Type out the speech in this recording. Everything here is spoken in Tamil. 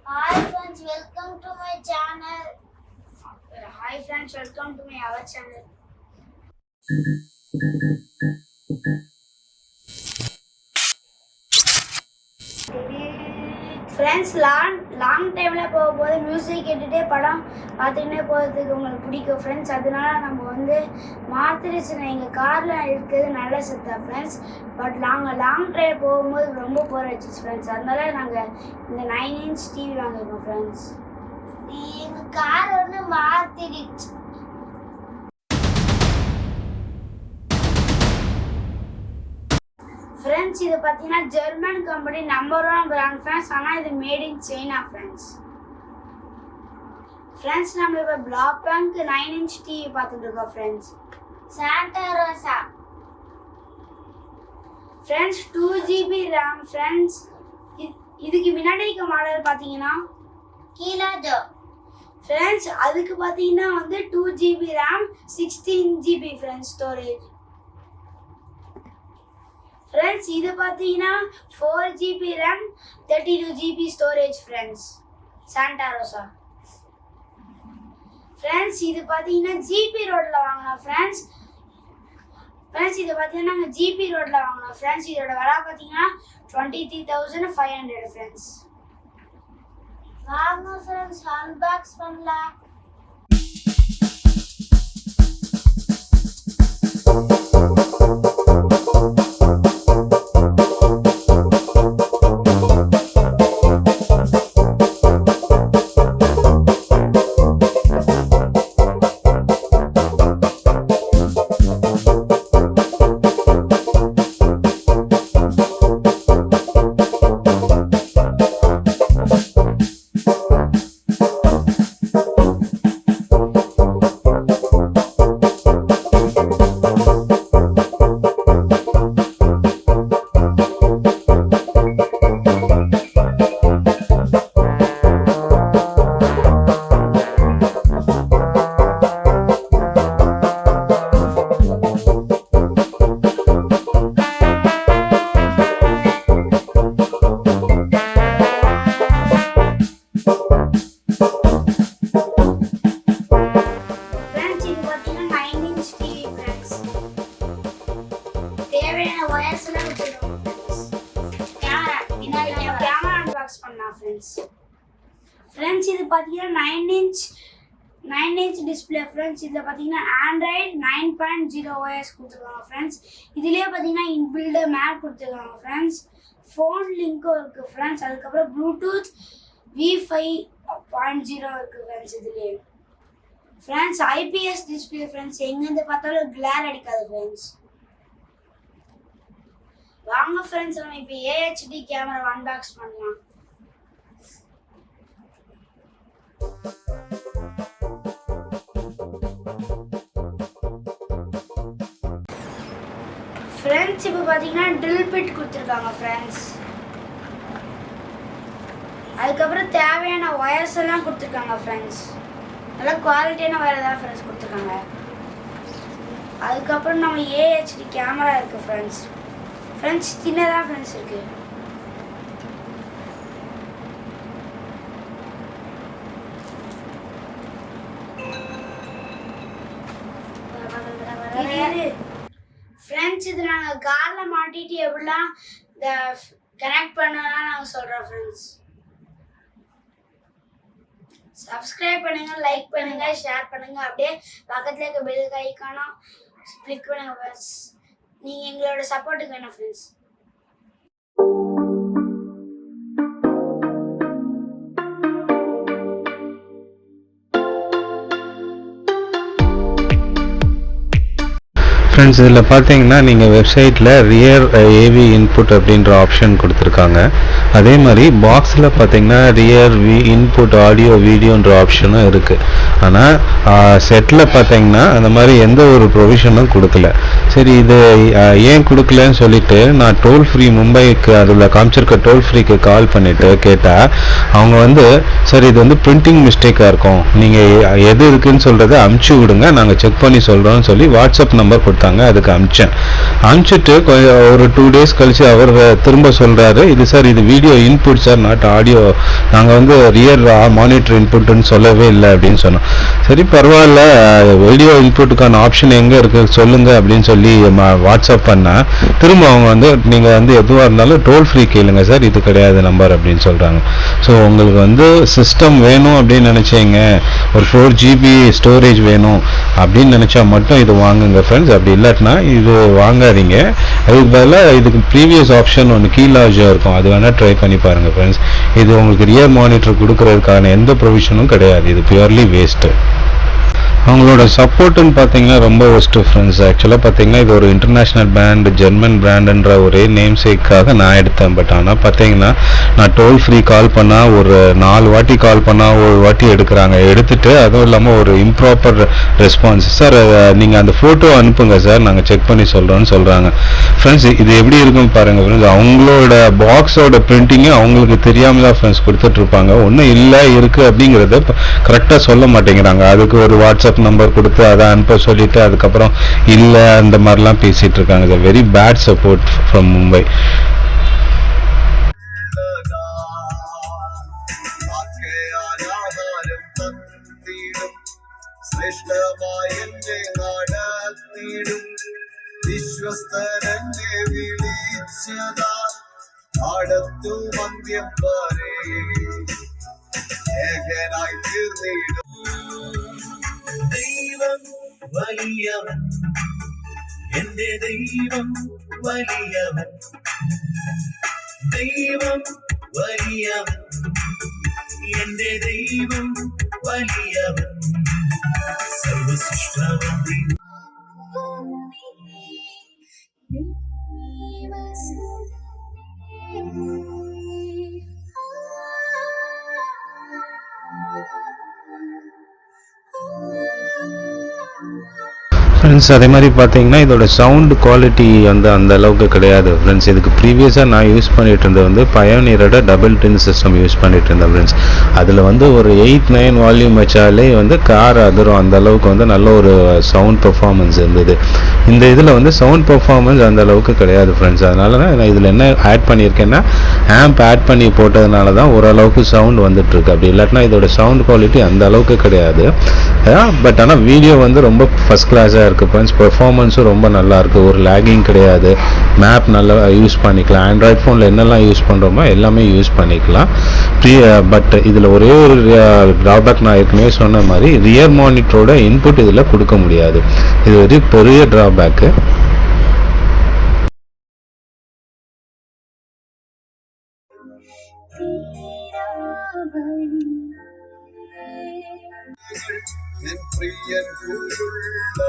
Hi friends, welcome to my channel. Hi friends, welcome to our channel. Friends, long time போகும்போது மியூசிக் கேட்டுட்டே படம் பார்த்துக்கிட்டே போகிறதுக்கு உங்களுக்கு பிடிக்கும் ஃப்ரெண்ட்ஸ். அதனால நம்ம வந்து மாத்திருச்சுனா எங்கள் காரில் இருக்கிறது நல்ல சத்தா ஃப்ரெண்ட்ஸ். பட் நாங்கள் லாங் ட்ரைவ் போகும்போது ரொம்ப போர் வச்சிச்சு ஃப்ரெண்ட்ஸ். அதனால நாங்கள் இந்த 9 inch டிவி வாங்கியிருக்கோம் ஃப்ரெண்ட்ஸ். எங்கள் கார் ஒன்று மாத்திடுச்சு. ஃப்ரெண்ட்ஸ், இது பார்த்தீங்கன்னா German company number 1 brand friends. ஆனால் இது made in China friends. Friends, நம்ம இப்போ BLAUPUNKT 9 inch டிவி பார்த்துட்டு இருக்கோம் friends. Santa Rosa friends 2 GB RAM friends. இதுக்கு முன்னாடி இருக்க மாடல் பார்த்தீங்கன்னா கிலோஜோ ஃப்ரெண்ட்ஸ். அதுக்கு பார்த்தீங்கன்னா வந்து 2 GB RAM 16 GB friends storage friends. இது பார்த்தீங்கன்னா 4 GB RAM 32 GB storage friends. Santa Rosa friends. இது பார்த்தீங்கன்னா ஜிபி ரோட்ல வாங்கினோம் ஃப்ரெண்ட்ஸ். இது பார்த்தீங்கன்னா நாங்கள் ஜிபி ரோட்ல வாங்கினோம் ஃப்ரெண்ட்ஸ். இதோட விலை பார்த்தீங்கன்னா 23,500 ஃப்ரெண்ட்ஸ். வாங்க ஃப்ரெண்ட்ஸ், அன்பாக்ஸ் பண்ணலாம். ஃப்ரெண்ட்ஸ், இது பார்த்தீங்கன்னா 9 inch டிஸ்பிளே ஃப்ரெண்ட்ஸ். இதில் பார்த்தீங்கன்னா ஆண்ட்ராய்டு 9.0 OS கொடுத்துருக்காங்க ஃப்ரெண்ட்ஸ். இதுலேயே பார்த்தீங்கன்னா இன்பில்டு மேப் கொடுத்துருக்காங்க ஃப்ரெண்ட்ஸ். ஃபோன் லிங்க்கும் இருக்குது ஃப்ரெண்ட்ஸ். அதுக்கப்புறம் ப்ளூடூத் V5.0 இருக்குது ஃப்ரெண்ட்ஸ். இதுலேயே ஃப்ரெண்ட்ஸ் IPS டிஸ்பிளே ஃப்ரெண்ட்ஸ். எங்கேருந்து பார்த்தாலும் கிளார் அடிக்காது ஃப்ரெண்ட்ஸ். வாங்க ஃப்ரெண்ட்ஸ், நம்ம இப்போ AHD கேமரா அன்பாக்ஸ் பண்ணலாம். ஃப்ரெண்ட்ஸ், இப்போ பார்த்தீங்கன்னா ட்ரில் பிட் கொடுத்துருக்காங்க ஃப்ரெண்ட்ஸ். அதுக்கப்புறம் தேவையான ஒயர்ஸ் எல்லாம் கொடுத்துருக்காங்க ஃப்ரெண்ட்ஸ். நல்லா குவாலிட்டியான ஒயர் தான் ஃப்ரெண்ட்ஸ் கொடுத்துருக்காங்க. அதுக்கப்புறம் நம்ம AHD கேமரா இருக்குது ஃப்ரெண்ட்ஸ். சின்னதாக ஃப்ரெண்ட்ஸ் இருக்குது. ஃப்ரெண்ட்ஸ், இது நாங்கள் காரில் மாட்டிட்டு எப்படிலாம் இந்த கனெக்ட் பண்ணலாம் நாங்கள் சொல்கிறோம் ஃப்ரெண்ட்ஸ். சப்ஸ்கிரைப் பண்ணுங்கள், லைக் பண்ணுங்கள், ஷேர் பண்ணுங்கள். அப்படியே பக்கத்தில் இருக்க பெல் ஐக்கானும் கிளிக் பண்ணுங்கள் ஃப்ரெண்ட்ஸ். நீங்கள் எங்களோட சப்போர்ட்டுக்கு வேணும் ஃப்ரெண்ட்ஸ். ஃப்ரெண்ட்ஸ், இதில் பார்த்தீங்கன்னா நீங்கள் வெப்சைட்டில் ரியர் ஏவி இன்புட் அப்படின்ற ஆப்ஷன் கொடுத்துருக்காங்க. அதே மாதிரி பாக்ஸில் பார்த்தீங்கன்னா ரியர் இன்புட் ஆடியோ வீடியோன்ற ஆப்ஷனும் இருக்குது. ஆனால் செட்டில் பார்த்தீங்கன்னா அந்த மாதிரி எந்த ஒரு ப்ரொவிஷனும் கொடுக்கல. சரி, இது ஏன் கொடுக்கலன்னு சொல்லிட்டு நான் டோல் ஃப்ரீ மும்பைக்கு அதில் காமிச்சிருக்க டோல் ஃப்ரீக்கு கால் பண்ணிவிட்டு கேட்டால் அவங்க வந்து சரி இது வந்து பிரிண்டிங் மிஸ்டேக்காக இருக்கும், நீங்கள் எது இருக்குதுன்னு சொல்கிறத அமுச்சு விடுங்க, நாங்கள் செக் பண்ணி சொல்கிறோன்னு சொல்லி வாட்ஸ்அப் நம்பர் கொடுத்தாங்க. அதுக்கு அனுப்பிச்சிட்டு ஒரு 2 days கழிச்சு அவர் திரும்ப சொல்றாரு, இது சார் இது video video input sir, not audio. நாங்கள் வந்து ரியர் மானிட்டர் இன்புட்டுன்னு சொல்லவே இல்லை அப்படின்னு சொன்னோம். சரி பரவாயில்ல, வீடியோ இன்புட்டுக்கான ஆப்ஷன் எங்கே இருக்குது சொல்லுங்கள் அப்படின்னு சொல்லி வாட்ஸ்அப் பண்ணேன். திரும்ப அவங்க வந்து நீங்கள் வந்து எதுவாக இருந்தாலும் டோல் ஃப்ரீ கேளுங்க சார், இது கிடையாது நம்பர் அப்படின்னு சொல்கிறாங்க. ஸோ உங்களுக்கு வந்து சிஸ்டம் வேணும் அப்படின்னு நினச்சிங்க, ஒரு 4 GB ஸ்டோரேஜ் வேணும் அப்படின்னு நினச்சா மட்டும் இது வாங்குங்க ஃப்ரெண்ட்ஸ். அப்படி இல்லாட்டினா இது வாங்காதீங்க. அதுக்கு பதிலாக இதுக்கு ப்ரீவியஸ் ஆப்ஷன் ஒன்று கீழாஜாக இருக்கும், அது வேணால் ட்ரை பண்ணி பாருங்கள் ஃப்ரெண்ட்ஸ். இது உங்களுக்கு ரியர் மானிட்டர் கொடுக்கறதுக்கான எந்த ப்ரொவிஷனும் கிடையாது, இது பியூர்லி வேஸ்ட்டு. அவங்களோட சப்போர்ட்டுன்னு பார்த்தீங்கன்னா ரொம்ப ஒஸ்ட்டு ஃப்ரெண்ட்ஸ். ஆக்சுவலாக பார்த்தீங்கன்னா இது ஒரு இன்டர்நேஷ்னல் பிராண்ட், ஜெர்மன் பிராண்டுன்ற ஒரே நேம் சேக்காக நான் எடுத்தேன். பட் ஆனால் பார்த்தீங்கன்னா நான் டோல் ஃப்ரீ கால் பண்ணால் ஒரு 4 வாட்டி கால் பண்ணால் ஒரு வாட்டி எடுக்கிறாங்க. எடுத்துகிட்டு அதுவும் இல்லாமல் ஒரு இம்ப்ராப்பர் ரெஸ்பான்ஸ். சார் நீங்கள் அந்த ஃபோட்டோ அனுப்புங்க சார், நாங்கள் செக் பண்ணி சொல்கிறோன்னு சொல்கிறாங்க. ஃப்ரெண்ட்ஸ் இது எப்படி இருக்குன்னு பாருங்கள் ஃப்ரெண்ட்ஸ். அவங்களோட பாக்ஸோட பிரிண்டிங்கு அவங்களுக்கு தெரியாமல் தான் ஃப்ரெண்ட்ஸ் கொடுத்துட்ருப்பாங்க. ஒன்றும் இல்லை இருக்குது அப்படிங்கிறத கரெக்டாக சொல்ல மாட்டேங்கிறாங்க. அதுக்கு ஒரு வாட்ஸ்அப் நம்பர் கொடுத்து அதை அனுப்ப சொல்லிட்டு அதுக்கப்புறம் இல்லை அந்த மாதிரிலாம் பேசிட்டு இருக்காங்க. Very bad support from Mumbai. ദൈവം വലിയവൻ, എന്റെ ദൈവം വലിയവൻ, ദൈവം വലിയവൻ, എന്റെ ദൈവം വലിയവൻ, സർവസൃഷ്ടാവൻ. ஃப்ரெண்ட்ஸ் அதே மாதிரி பார்த்தீங்கன்னா இதோட சவுண்ட் குவாலிட்டி வந்து அந்த அளவுக்கு கிடையாது ஃப்ரெண்ட்ஸ். இதுக்கு ப்ரீவியஸாக நான் யூஸ் பண்ணிட்டு இருந்தது வந்து பயோனியரோட டபுள் டின் சிஸ்டம் யூஸ் பண்ணிட்டு இருந்தேன் ஃப்ரெண்ட்ஸ். அதில் வந்து ஒரு 8-9 வால்யூம் வச்சாலே வந்து கார் அதிரும், அந்த அளவுக்கு வந்து நல்ல ஒரு சவுண்ட் பெர்ஃபார்மன்ஸ் இருந்தது. இந்த இதில் வந்து சவுண்ட் பெர்ஃபார்மன்ஸ் அந்த அளவுக்கு கிடையாது ஃப்ரெண்ட்ஸ். அதனால தான் நான் இதில் என்ன ஆட் பண்ணியிருக்கேன்னா ஆம்ப் ஆட் பண்ணி போட்டதுனால தான் ஓரளவுக்கு சவுண்ட் வந்துட்டுருக்கு. அப்படி இல்லாட்டினா இதோட சவுண்ட் குவாலிட்டி அந்த அளவுக்கு கிடையாது. பட் ஆனால் வீடியோ வந்து ரொம்ப ஃபஸ்ட் கிளாஸாக இருக்குது ஃப்ரெண்ட்ஸ். பெர்ஃபார்மன்ஸும் ரொம்ப நல்லாயிருக்கு, ஒரு லேகிங் கிடையாது, மேப் நல்லா யூஸ் பண்ணிக்கலாம். ஆண்ட்ராய்ட் ஃபோனில் என்னெல்லாம் யூஸ் பண்ணுறோமோ எல்லாமே யூஸ் பண்ணிக்கலாம். பட் இதில் ஒரே ஒரு ட்ராபேக் நான் ஏற்கனவே சொன்ன மாதிரி ரியர் மானிட்டரோட இன்புட் இதில் கொடுக்க முடியாது. இது ஒரு பெரிய ட்ராபேக்கு. என் பிரியன் கூறுள்ள